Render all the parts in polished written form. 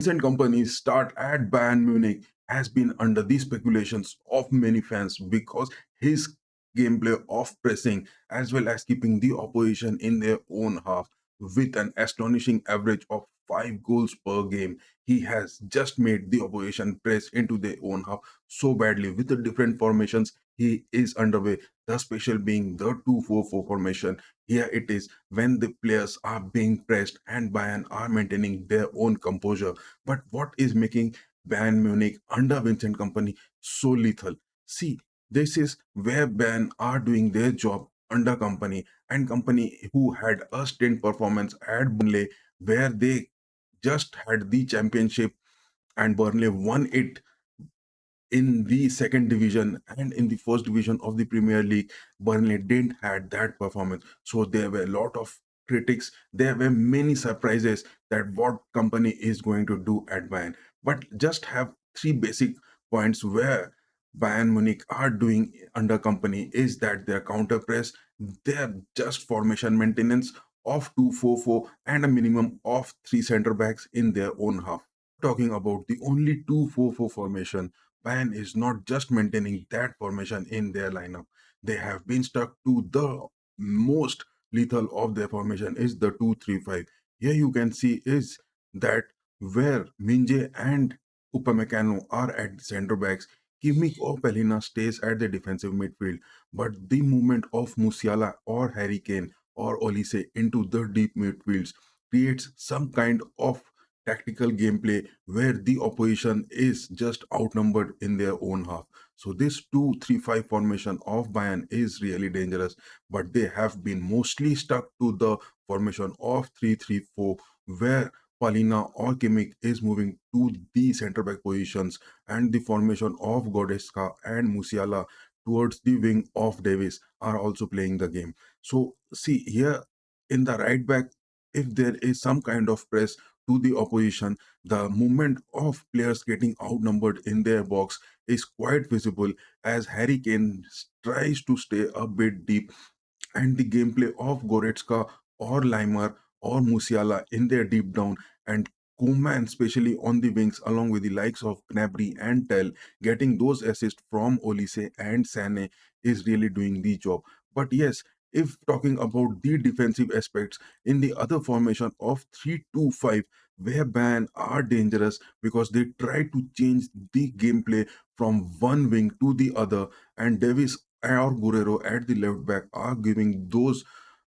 Vincent Kompany's start at Bayern Munich has been under the speculations of many fans because his gameplay of pressing as well as keeping the opposition in their own half with an astonishing average of 5 goals per game. He has just made the opposition press into their own half so badly with the different formations he is underway. The special being the 2-4-4 formation. Here it is when the players are being pressed and Bayern are maintaining their own composure. But what is making Bayern Munich under Vincent Kompany so lethal? See, this is where Bayern are doing their job under Kompany, and Kompany who had a stint performance at Burnley where they just had the championship and Burnley won it in the second division and in the first division of the Premier League. Burnley didn't had that performance. So there were a lot of critics. There were many surprises that what Company is going to do at Bayern. But just have three basic points where Bayern Munich are doing under Company is that their counter press, their just formation maintenance of 2-4-4 and a minimum of three center backs in their own half. Talking about the only 2-4-4 formation, Bayern is not just maintaining that formation in their lineup. They have been stuck to the most lethal of their formation is the 2-3-5. Here you can see is that where Minje and Upamecano are at the center backs, Kimmich or Pelina stays at the defensive midfield. But the movement of Musiala or Harry Kane or Olise into the deep midfields creates some kind of tactical gameplay where the opposition is just outnumbered in their own half. So this 2-3-5 formation of Bayern is really dangerous, but they have been mostly stuck to the formation of 3-3-4 where Palina or Kimmich is moving to the center back positions and the formation of Goretzka and Musiala towards the wing of Davis are also playing the game. So see here in the right back, if there is some kind of press to the opposition, the movement of players getting outnumbered in their box is quite visible as Harry Kane tries to stay a bit deep and the gameplay of Goretzka or Leimer or Musiala in their deep down and Koeman, especially on the wings, along with the likes of Gnabry and Tell, getting those assists from Olise and Sane is really doing the job. But yes, if talking about the defensive aspects in the other formation of 3-2-5, where Bayern are dangerous because they try to change the gameplay from one wing to the other, and Davis or Guerrero at the left back are giving those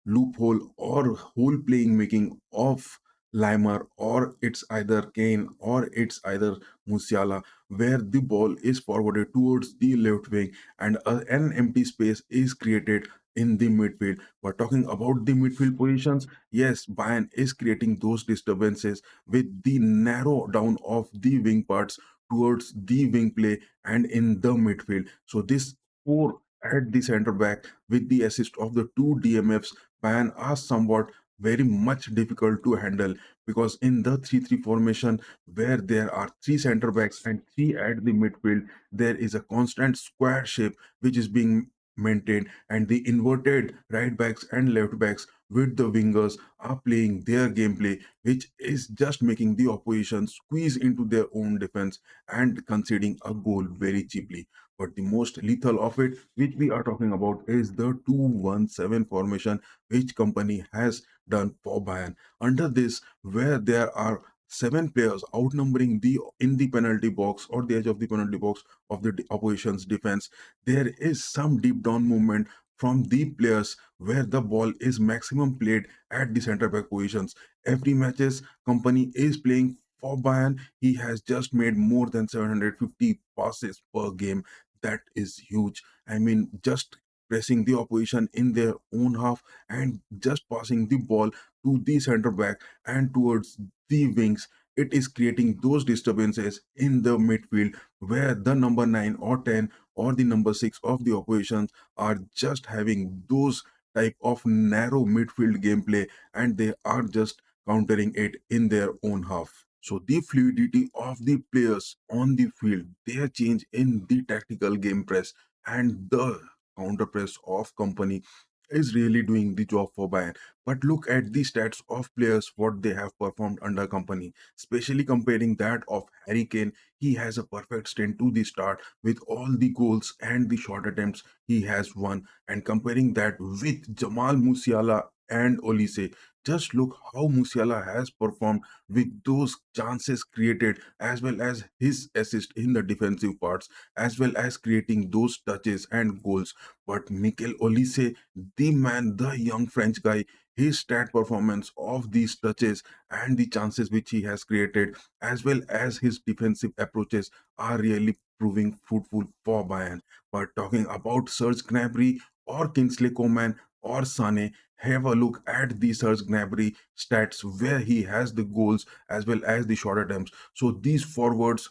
loophole or hole playing making of Limer, or it's either Kane or it's either Musiala, where the ball is forwarded towards the left wing and an empty space is created in the midfield. But talking about the midfield positions, yes, Bayern is creating those disturbances with the narrow down of the wing parts towards the wing play and in the midfield. So this four at the center back with the assist of the two DMFs, Bayern are somewhat very much difficult to handle because in the 3-3 formation where there are three center backs and three at the midfield, there is a constant square shape which is being maintained, and the inverted right backs and left backs with the wingers are playing their gameplay, which is just making the opposition squeeze into their own defense and conceding a goal very cheaply. But the most lethal of it, which we are talking about, is the 2-1-7 formation, which Company has done for Bayern. Under this, where there are seven players outnumbering the in the penalty box or the edge of the penalty box of the opposition's defense, there is some deep down movement from the players where the ball is maximum played at the center back positions. Every matches Company is playing for Bayern, he has just made more than 750 passes per game. That is huge. I mean, just pressing the opposition in their own half and just passing the ball to the center back and towards the wings. It is creating those disturbances in the midfield where the number 9 or 10 or the number 6 of the opposition are just having those type of narrow midfield gameplay, and they are just countering it in their own half. So the fluidity of the players on the field, their change in the tactical game press and the counter press of Company is really doing the job for Bayern. But look at the stats of players, what they have performed under company, especially comparing that of Harry Kane. He has a perfect stint to the start with all the goals and the shot attempts he has won. And comparing that with Jamal Musiala and Olise, just look how Musiala has performed with those chances created, as well as his assist in the defensive parts, as well as creating those touches and goals. But Mikel Olise, the man, the young French guy, his stat performance of these touches and the chances which he has created, as well as his defensive approaches, are really proving fruitful for Bayern. But talking about Serge Gnabry or Kingsley Coman or Sane, have a look at the Serge Gnabry stats where he has the goals as well as the short attempts. So these forwards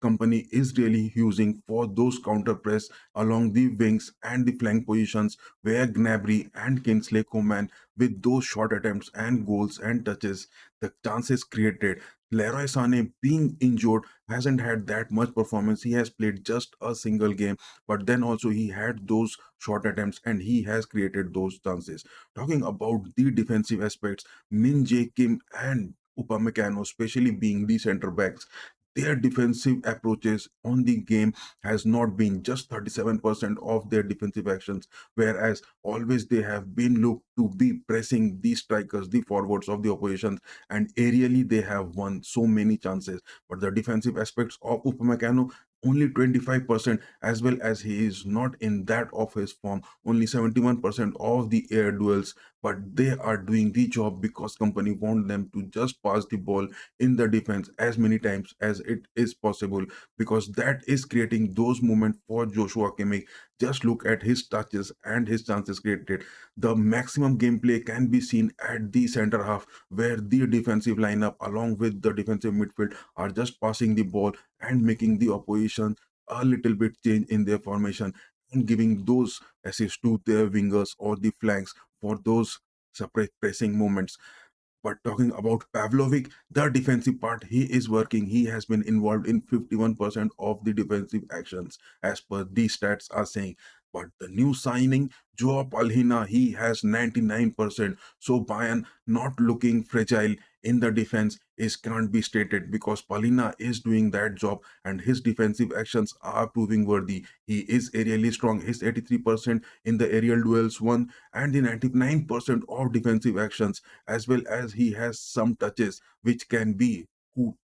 company is really using for those counter press along the wings and the flank positions where Gnabry and Kingsley Coman with those short attempts and goals and touches, the chances created. Leroy Sané being injured hasn't had that much performance. He has played just a single game, but then also he had those short attempts and he has created those chances. Talking about the defensive aspects, Min Jae Kim and Upamecano, especially being the center backs, their defensive approaches on the game has not been just 37% of their defensive actions, whereas always they have been looked to be pressing the strikers, the forwards of the opposition, and aerially they have won so many chances. But the defensive aspects of Upamecano, only 25%, as well as he is not in that of his form, only 71% of the air duels, but they are doing the job because company want them to just pass the ball in the defense as many times as it is possible, because that is creating those moments for Joshua Kimmich. Just look at his touches and his chances created. The maximum gameplay can be seen at the center half, where the defensive lineup along with the defensive midfield are just passing the ball and making the opposition a little bit change in their formation and giving those assists to their wingers or the flanks for those separate pressing moments. But talking about Pavlovic, the defensive part, he is working. He has been involved in 51% of the defensive actions, as per the stats are saying. But the new signing, Joao Palhina, he has 99%. So Bayern not looking fragile in the defense is can't be stated, because Palhina is doing that job and his defensive actions are proving worthy. He is aerially strong. His 83% in the aerial duels won and the 99% of defensive actions, as well as he has some touches which can be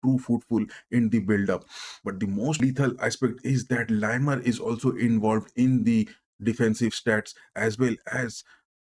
true fruitful in the build-up. But the most lethal aspect is that Limer is also involved in the defensive stats, as well as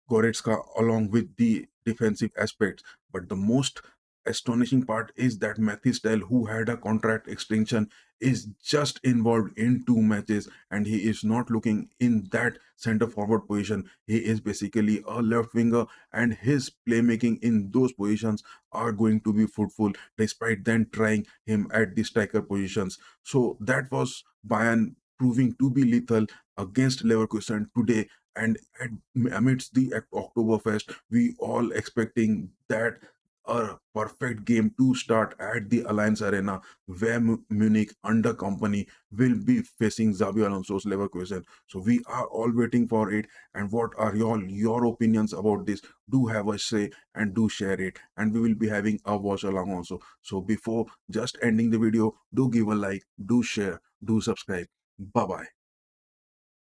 Goretzka along with the defensive aspects. But the most astonishing part is that Mathis Tel, who had a contract extension, is just involved in 2 matches and he is not looking in that center forward position. He is basically a left winger and his playmaking in those positions are going to be fruitful despite then trying him at the striker positions. So that was Bayern proving to be lethal against Leverkusen today. And amidst the Oktoberfest, we all expecting that a perfect game to start at the Alliance Arena, where Munich under company will be facing Xabi Alonso's Leverkusen. So we are all waiting for it. And what are your opinions about this? Do have a say and do share it. And we will be having a watch along also. So before just ending the video, do give a like, do share, do subscribe. Bye bye.